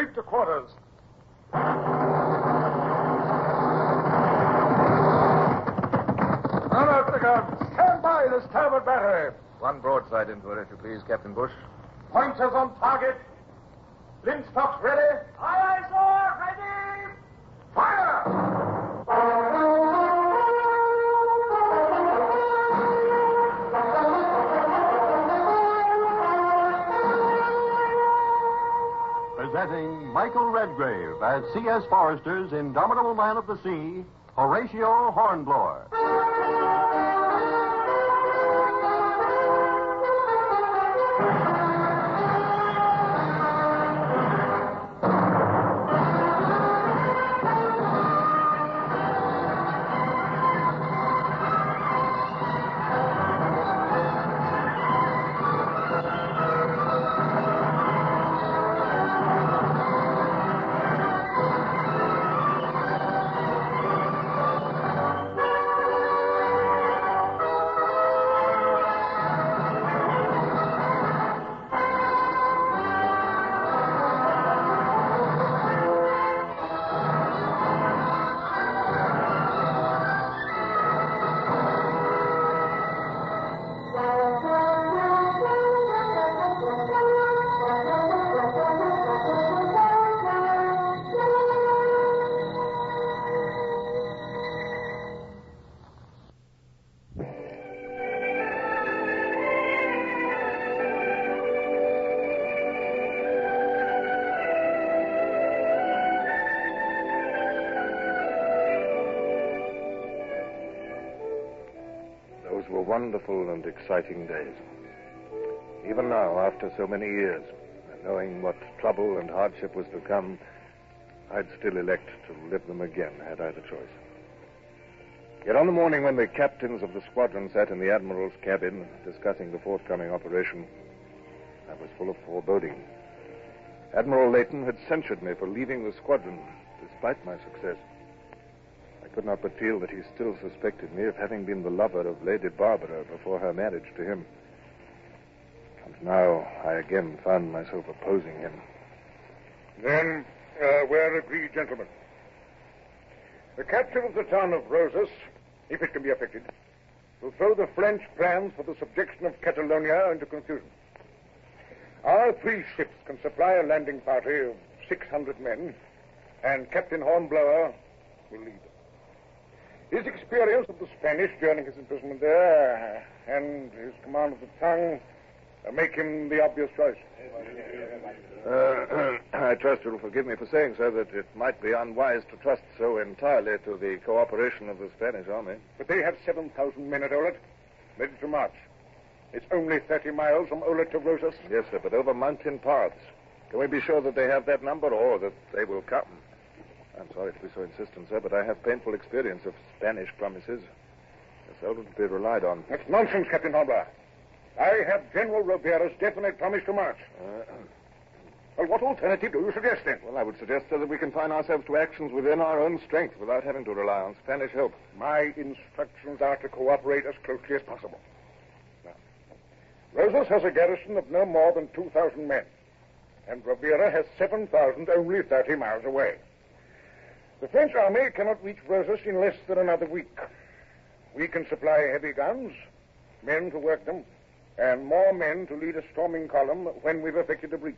Sweep to quarters. Run out the guns. Stand by the starboard battery. One broadside into it, if you please, Captain Bush. Pointers on target. Linstocks ready. Aye, aye, sir. Ready. Fire! Presenting Michael Redgrave as C.S. Forrester's indomitable man of the sea, Horatio Hornblower. Those were wonderful and exciting days. Even now, after so many years, knowing what trouble and hardship was to come, I'd still elect to live them again, had I the choice. Yet on the morning when the captains of the squadron sat in the Admiral's cabin discussing the forthcoming operation, I was full of foreboding. Admiral Layton had censured me for leaving the squadron, despite my success. I could not but feel that he still suspected me of having been the lover of Lady Barbara before her marriage to him. And now I again found myself opposing him. Then, we're agreed, gentlemen. The capture of the town of Rosas, if it can be effected, will throw the French plans for the subjection of Catalonia into confusion. Our 3 ships can supply a landing party of 600 men, and Captain Hornblower will lead them. His experience of the Spanish during his imprisonment there and his command of the tongue make him the obvious choice. I trust you'll forgive me for saying so, that it might be unwise to trust so entirely to the cooperation of the Spanish army. But they have 7,000 men at Olet, ready to march. It's only 30 miles from Olet to Rosas. Yes, sir, but over mountain paths. Can we be sure that they have that number, or that they will come? I'm sorry to be so insistent, sir, but I have painful experience of Spanish promises. They're seldom to be relied on. That's nonsense, Captain Hornblower. I have General Rivera's definite promise to march. Well, what alternative do you suggest, then? Well, I would suggest, sir, that we confine ourselves to actions within our own strength without having to rely on Spanish help. My instructions are to cooperate as closely as possible. Now, Rosas has a garrison of no more than 2,000 men, and Rivera has 7,000 only 30 miles away. The French army cannot reach Rosas in less than another week. We can supply heavy guns, men to work them, and more men to lead a storming column when we've effected a breach.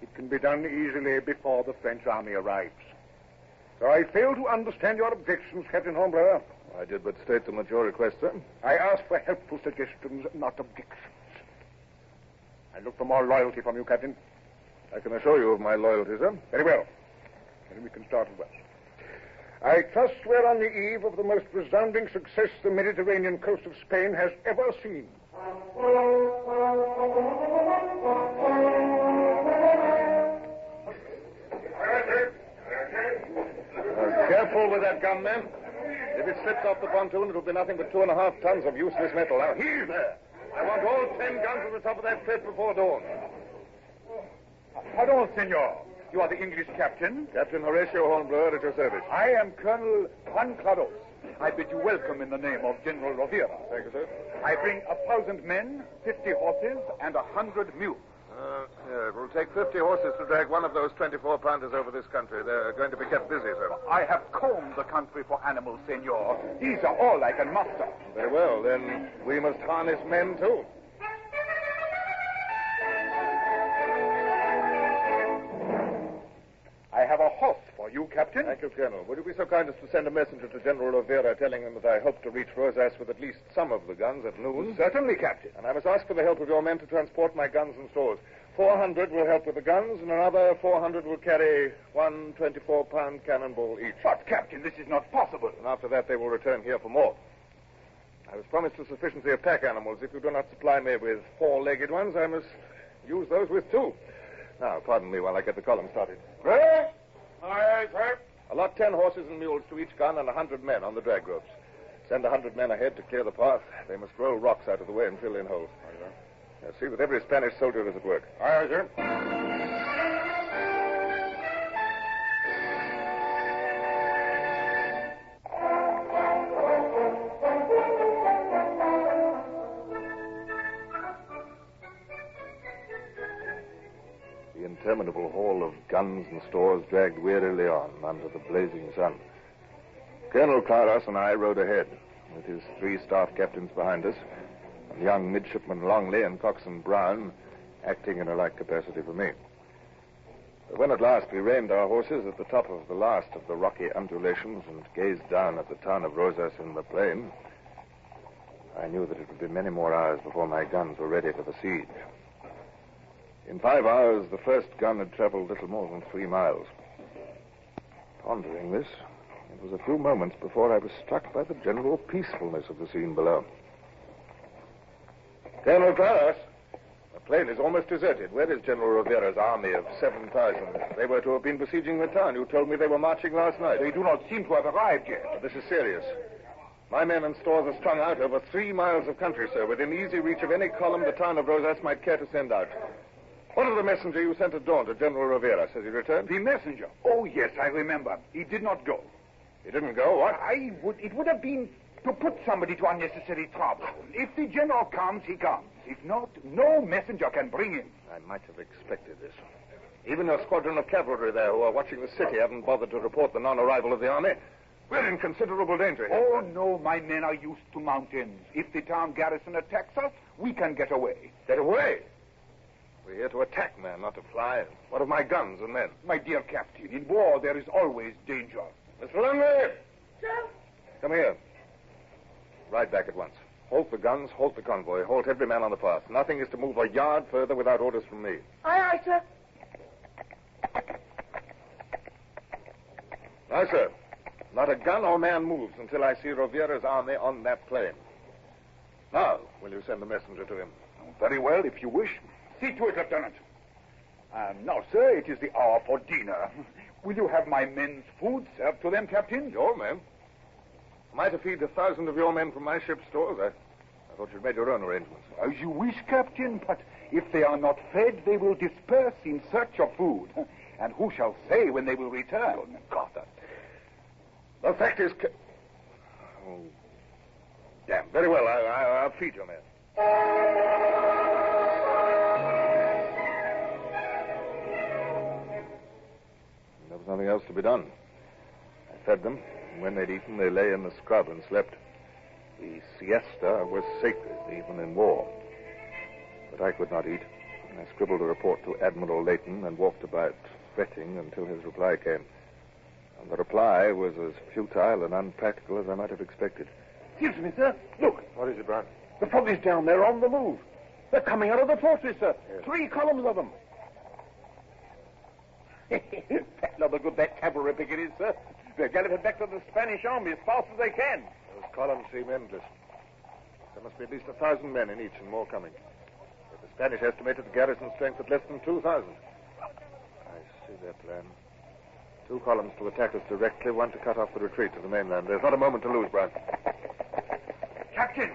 It can be done easily before the French army arrives. So I fail to understand your objections, Captain Hornblower. I did but state them at your request, sir. I ask for helpful suggestions, not objections. I look for more loyalty from you, Captain. I can assure you of my loyalty, sir. Very well. Then we can start at once. I trust we're on the eve of the most resounding success the Mediterranean coast of Spain has ever seen. Careful with that gun, men. If it slips off the pontoon, it'll be nothing but 2.5 tons of useless metal. Now, heave there. I want all 10 guns at the top of that cliff before dawn. Pardon, senor. You are the English captain? Captain Horatio Hornblower at your service. I am Colonel Juan Claros. I bid you welcome in the name of General Rivera. Thank you, sir. I bring 1,000 men, 50 horses, and 100 mules. Yeah, it will take 50 horses to drag one of those 24-pounders over this country. They're going to be kept busy, sir. I have combed the country for animals, senor. These are all I can muster. Very well, then we must harness men, too. I have a horse for you, Captain. Thank you, Colonel. Would you be so kind as to send a messenger to General Rivera telling him that I hope to reach Rosas with at least some of the guns at noon? Certainly, Captain. And I must ask for the help of your men to transport my guns and stores. 400 will help with the guns, and another 400 will carry one 24-pound cannonball each. But, Captain, this is not possible. And after that, they will return here for more. I was promised a sufficiency of pack animals. If you do not supply me with 4-legged ones, I must use those with 2. Now, pardon me while I get the column started. Ready? Aye, sir. Allot 10 horses and mules to each gun and 100 men on the drag ropes. Send 100 men ahead to clear the path. They must roll rocks out of the way and fill in holes. Now, see that every Spanish soldier is at work. Aye, sir. The interminable haul of guns and stores dragged wearily on under the blazing sun. Colonel Claros and I rode ahead, with his 3 staff captains behind us, and young midshipmen Longley and Coxswain Brown acting in a like capacity for me. But when at last we reined our horses at the top of the last of the rocky undulations and gazed down at the town of Rosas in the plain, I knew that it would be many more hours before my guns were ready for the siege. In 5 hours, the first gun had traveled little more than 3 miles. Pondering this, it was a few moments before I was struck by the general peacefulness of the scene below. Colonel Claros, the plain is almost deserted. Where is General Rivera's army of 7,000? They were to have been besieging the town. You told me they were marching last night. They do not seem to have arrived yet. But this is serious. My men and stores are strung out over 3 miles of country, sir, within easy reach of any column the town of Rosas might care to send out. What of the messenger you sent at dawn to General Rivera? Has he returned? The messenger? Oh, yes, I remember. He did not go. He didn't go, what? It would have been to put somebody to unnecessary trouble. If the general comes, he comes. If not, no messenger can bring him. I might have expected this. Even your squadron of cavalry there who are watching the city haven't bothered to report the non-arrival of the army. We're in considerable danger here. Oh, no, my men are used to mountains. If the town garrison attacks us, we can get away. Get away? We're here to attack, man, not to fly. What of my guns and men? My dear Captain, in war there is always danger. Mr. Lungley! Sir? Come here. Ride back at once. Halt the guns, halt the convoy, halt every man on the path. Nothing is to move a yard further without orders from me. Aye, aye, sir. Now, sir, not a gun or man moves until I see Rivera's army on that plain. Now, will you send a messenger to him? Very well, if you wish. See to it, Lieutenant. Now, sir, it is the hour for dinner. Will you have my men's food served to them, Captain? Your men? Am I to feed 1,000 of your men from my ship's stores? I thought you'd made your own arrangements. As you wish, Captain, but if they are not fed, they will disperse in search of food. And who shall say when they will return? Oh, God, the fact is... Oh, damn. Very well, I'll feed your men. There was nothing else to be done. I fed them, and when they'd eaten, they lay in the scrub and slept. The siesta was sacred, even in war. But I could not eat. I scribbled a report to Admiral Layton and walked about, fretting until his reply came. And the reply was as futile and unpractical as I might have expected. Excuse me, sir. Look, What is it, Brown? the fog is down there on the move. They're coming out of the fortress, sir. Yes. 3 columns of them. Another good that cavalry picket is, sir. They're galloping back to the Spanish army as fast as they can. Those columns seem endless. There must be at least 1,000 men in each and more coming. But the Spanish estimated the garrison strength at less than 2,000. I see their plan. 2 columns to attack us directly, 1 to cut off the retreat to the mainland. There's not a moment to lose, Brown. Captain!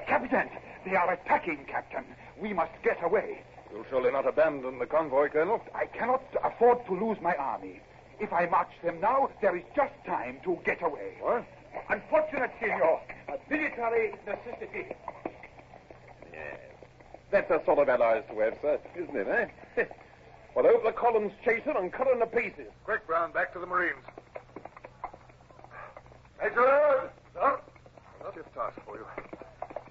Captain! They are attacking, Captain. We must get away. You'll surely not abandon the convoy, Colonel? I cannot afford to lose my army. If I march them now, there is just time to get away. What? Unfortunate, senor. A military necessity. Yes. That's the sort of allies to have, sir, isn't it, eh? Well, I hope the columns chase her and cut her to pieces. Quick, Brown, back to the Marines. Major! Sir? Shift task for you.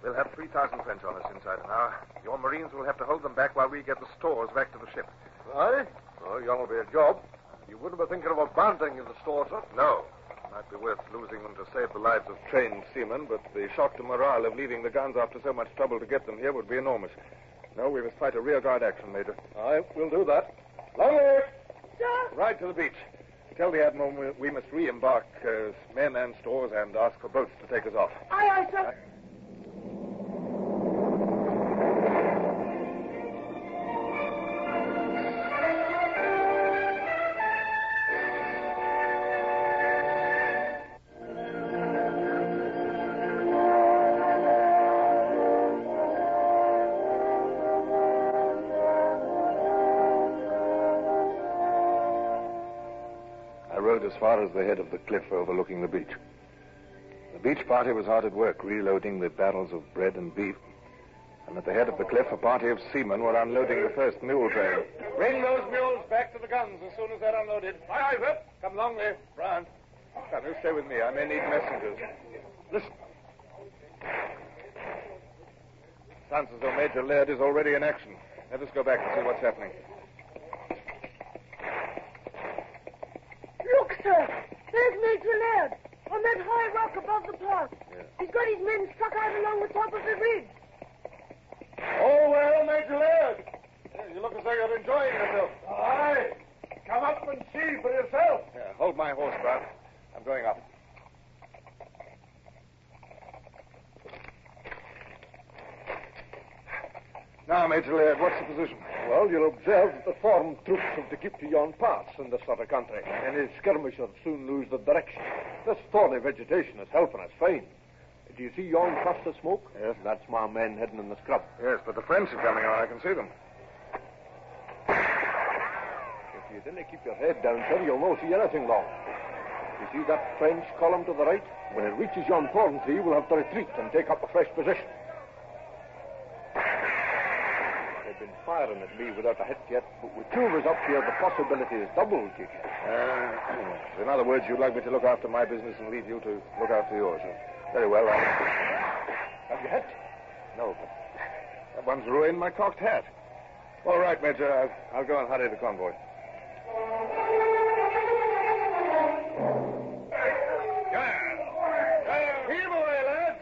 We'll have 3,000 French on us inside an hour. Your Marines will have to hold them back while we get the stores back to the ship. Aye? Oh, you'll be a job. You wouldn't be thinking of abandoning the stores, sir? No. It might be worth losing them to save the lives of trained seamen, but the shock to morale of leaving the guns after so much trouble to get them here would be enormous. No, we must fight a rearguard action, Major. Aye, we'll do that. Longley! Sir? Ride to the beach. Tell the Admiral we must re-embark men and stores and ask for boats to take us off. Aye, aye, sir. As far as the head of the cliff overlooking the beach. The beach party was hard at work reloading the barrels of bread and beef, and at the head of the cliff a party of seamen were unloading the first mule train. Bring those mules back to the guns as soon as they're unloaded. Aye, aye, sir. Come along there, Brown. Come, you stay with me. I may need messengers. Listen. Sounds as though Major Laird is already in action. Let us go back and see what's happening. Look, sir. There's Major Laird on that high rock above the pass. Yeah. He's got his men stuck out along the top of the ridge. Oh, well, Major Laird. You look as though you're enjoying yourself. Aye. Come up and see for yourself. Yeah, hold my horse, Brown. I'm going up. Now, Major Laird, what's the position? Well, you'll observe that the foreign troops have to keep to yon paths in this sort of country. Any skirmishers soon lose the direction. This thorny vegetation is helping us fine. Do you see yon puffs of smoke? Yes. That's my men heading in the scrub. Yes, but the French are coming on. I can see them. If you didn't keep your head down, sir, you'll not see anything long. You see that French column to the right? When it reaches yon thorn tree, we'll have to retreat and take up a fresh position. They've been firing at me without a hit yet, but with two of us up here, the possibility is doubled, Kiki. In other words, you'd like me to look after my business and leave you to look after yours. Very well. Have you hit? No, but that one's ruined my cocked hat. All right, Major. I'll go and hurry the convoy. Heave away, lads.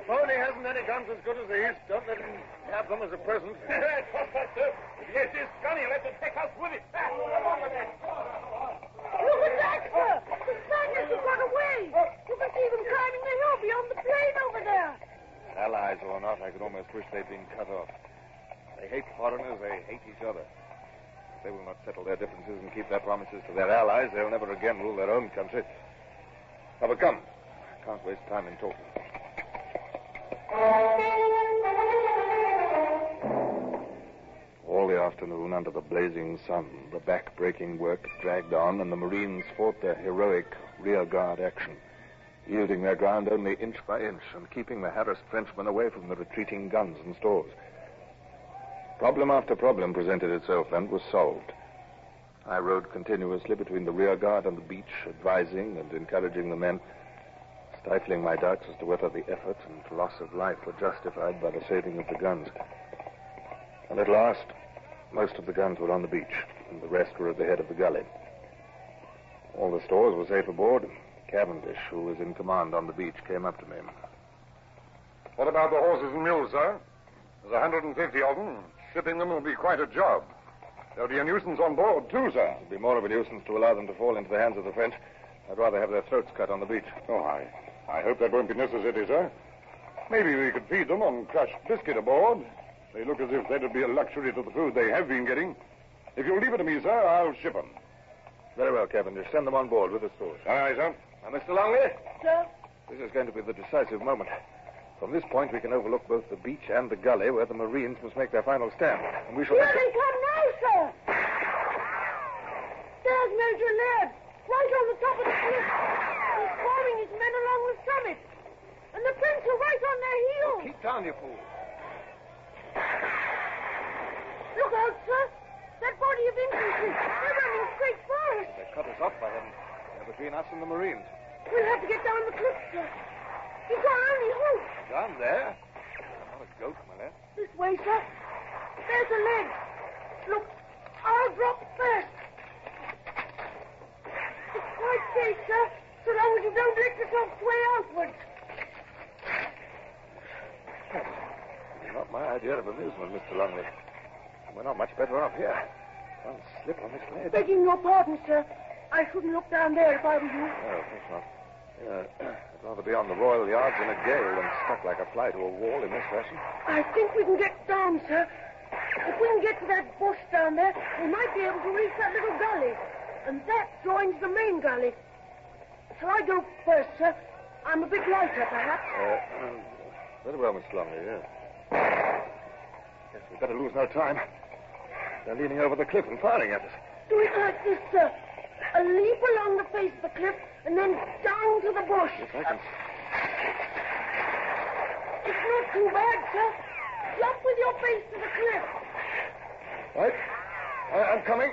Boney hasn't any guns as good as these. Don't let him have them as a present. Yes, it's gunny. Let him take us with it. Come on with it. Look at that, sir. The Spaniards have got away. You can see them climbing the hill beyond the plain over there. Allies or not, I could almost wish they'd been cut off. They hate foreigners. They hate each other. If they will not settle their differences and keep their promises to their allies, they'll never again rule their own country. Now, but come. I can't waste time in talking. All the afternoon, under the blazing sun, the back-breaking work dragged on, and the Marines fought their heroic rear-guard action, yielding their ground only inch by inch and keeping the harassed Frenchmen away from the retreating guns and stores. Problem after problem presented itself and was solved. I rode continuously between the rear-guard and the beach, advising and encouraging the men, stifling my doubts as to whether the effort and loss of life were justified by the saving of the guns. And at last, most of the guns were on the beach, and the rest were at the head of the gully. All the stores were safe aboard. Cavendish, who was in command on the beach, came up to me. What about the horses and mules, sir? There's 150 of them. Shipping them will be quite a job. There'll be a nuisance on board, too, sir. It would be more of a nuisance to allow them to fall into the hands of the French. I'd rather have their throats cut on the beach. Oh, I hope that won't be necessary, sir. Maybe we could feed them on crushed biscuit aboard. They look as if that'd be a luxury to the food they have been getting. If you'll leave it to me, sir, I'll ship them. Very well, Cavendish. Send them on board with the stores. Aye, sir. Now, Mr. Longley, Sir? this is going to be the decisive moment. From this point, we can overlook both the beach and the gully where the Marines must make their final stand. And we shall... Here they come now, sir. There's Major Laird, right on the top of the cliff. He's forming his men along the summit. And the French are right on their heels. Keep down, you fool. Look out, sir. That body of infantry. They're running straight for us. They cut us off by them. They're between us and the Marines. We'll have to get down the cliff, sir. It's our only hope. Down there? I'm not a goat, my lad. This way, sir. There's a ledge. Look, I'll drop first. It's quite safe, sir, so long as you don't let yourself sway outwards. Not my idea of amusement, Mr. Longley. We're not much better off here. One slip on this ledge. Begging your pardon, sir. I shouldn't look down there if I were you. No, of course not. I'd rather be on the Royal Yards in a gale than stuck like a fly to a wall in this fashion. I think we can get down, sir. If we can get to that bush down there, we might be able to reach that little gully. And that joins the main gully. Shall I go first, sir? I'm a bit lighter, perhaps. Very well, Mr. Longley, yes. Yes, we'd better lose no time. They're leaning over the cliff and firing at us. Do it like this, sir. A leap along the face of the cliff and then down to the bush. Yes, I can. It's not too bad, sir. Jump with your face to the cliff. Right. I'm coming.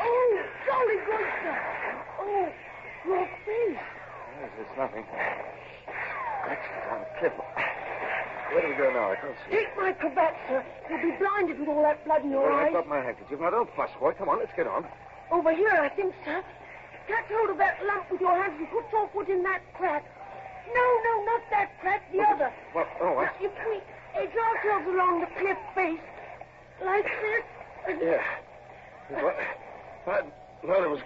Oh, jolly good, sir. Oh, your face. Yes, it's nothing. Actually, on the cliff. Where do we go now? I can't see. Take my cravat, sir. You'll be blinded with all that blood in your I've eyes. got my handkerchief. Now, don't fuss, boy. Come on, let's get on. Over here, I think, sir. Catch hold of that lump with your hands and put your foot in that crack. No, not that crack, the other. What? Oh, what? Now, if we edge ourselves along the cliff face, like this... Yeah. Well, I thought it was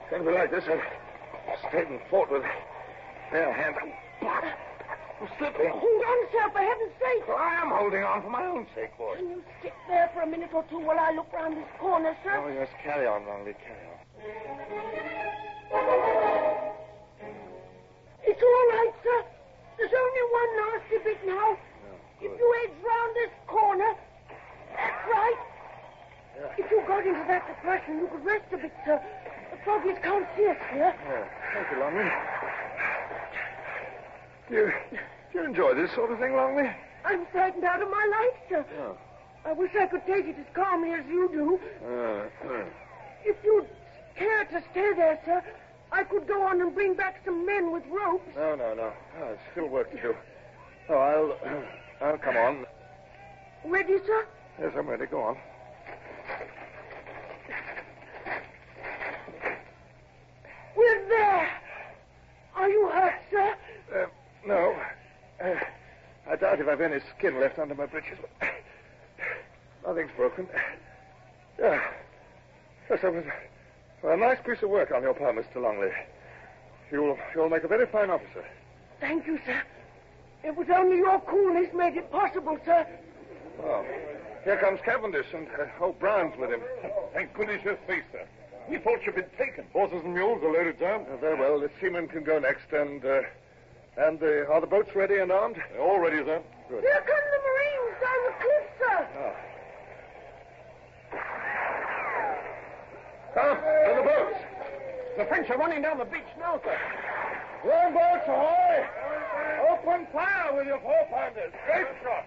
going to be like this. I stayed and fought with bare hands. I'm slipping. Hold on, sir, for heaven's sake. Well, I am holding on for my own sake, boy. Can you sit there for a minute or two while I look round this corner, sir? Oh, yes, carry on, Longley, carry on. It's all right, sir. There's only one nasty bit now. Good. If you edge round this corner, that's right. Yeah. If you got into that depression, you could rest a bit, sir. The froggies can't see us here. Yeah. Thank you, Longley. Do you enjoy this sort of thing, Longley? I'm frightened out of my life, sir. Oh. I wish I could take it as calmly as you do. If you'd care to stay there, sir, I could go on and bring back some men with ropes. No. There's still work to do. Oh, I'll come on. Ready, sir? Yes, I'm ready. Go on. We're there. Are you hurt, sir? No. I doubt if I've any skin left under my breeches, but nothing's broken. Yeah. Yes, that was a nice piece of work on your part, Mr. Longley. You'll make a very fine officer. Thank you, sir. It was only your coolness made it possible, sir. Oh, here comes Cavendish, and old Brown's with him. Thank goodness you're safe, sir. We thought you'd been taken. Horses and mules are loaded down. Very well. The seamen can go next, and are the boats ready and armed? They're all ready, sir. Good. Here come the Marines down the cliff, sir. Oh. Come, to the boats. The French are running down the beach now, sir. Longboats, ahoy! Open fire with your four-pounders. Great shot.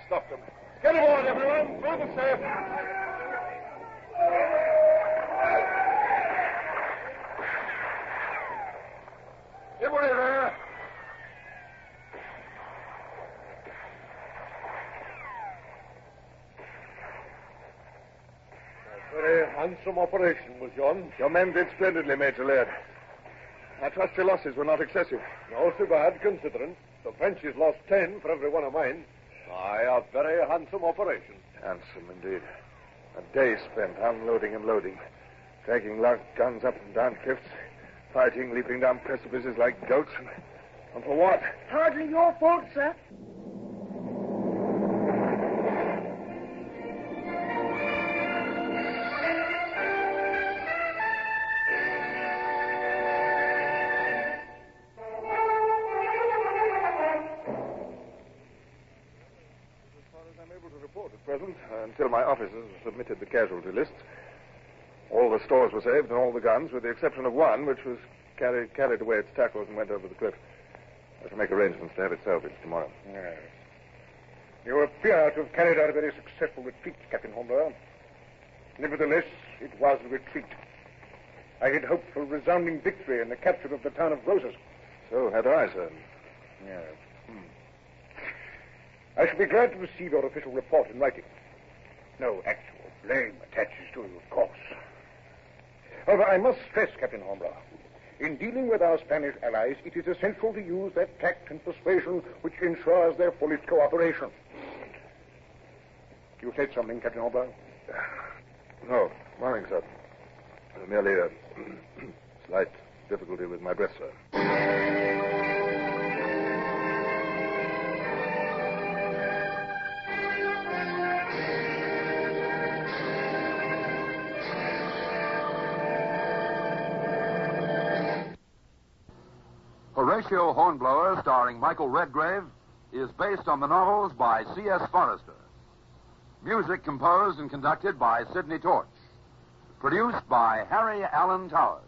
Stop them. Get aboard, everyone. Through the surf. Get away there. A very handsome operation, was yon. Your men did splendidly, Major Laird. I trust your losses were not excessive. No so bad, considering. The Frenchies lost 10 for every one of mine. Aye, a very handsome operation. Handsome indeed. A day spent unloading and loading, dragging large guns up and down cliffs, fighting, leaping down precipices like goats, and for what? Hardly your fault, sir. Until my officers have submitted the casualty lists. All the stores were saved and all the guns, with the exception of one, which was carried away its tackles and went over the cliff. I shall make arrangements to have it salvaged tomorrow. Yes. You appear to have carried out a very successful retreat, Captain Hornblower. Nevertheless, it was a retreat. I had hoped for resounding victory in the capture of the town of Roses. So had I, sir. Yes. I shall be glad to receive your official report in writing. No actual blame attaches to you, of course. However, I must stress, Captain Hornblower, in dealing with our Spanish allies, it is essential to use that tact and persuasion which ensures their fullest cooperation. You said something, Captain Hornblower? No, nothing, sir. Merely a slight difficulty with my breath, sir. Horatio Hornblower, starring Michael Redgrave, is based on the novels by C.S. Forrester. Music composed and conducted by Sidney Torch. Produced by Harry Allen Towers.